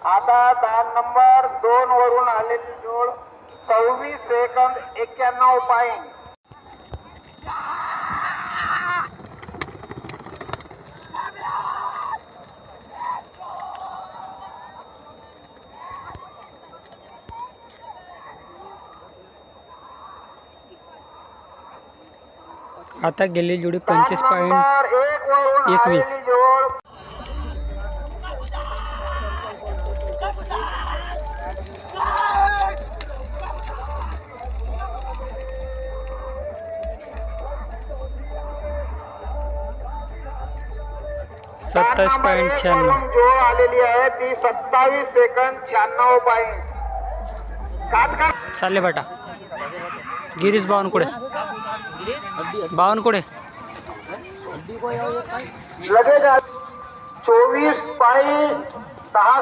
आता दान नंबर 2 वरून आलेली जोड 26 सेकंद 91 पॉइंट. आता गेली जोडी 25.21. जोड 27.96. जोड आलेली आहे ती 27 सेकंद 96 पॉइंट. चालले बेटा गिरीश बावनकुळे लगेच 24.10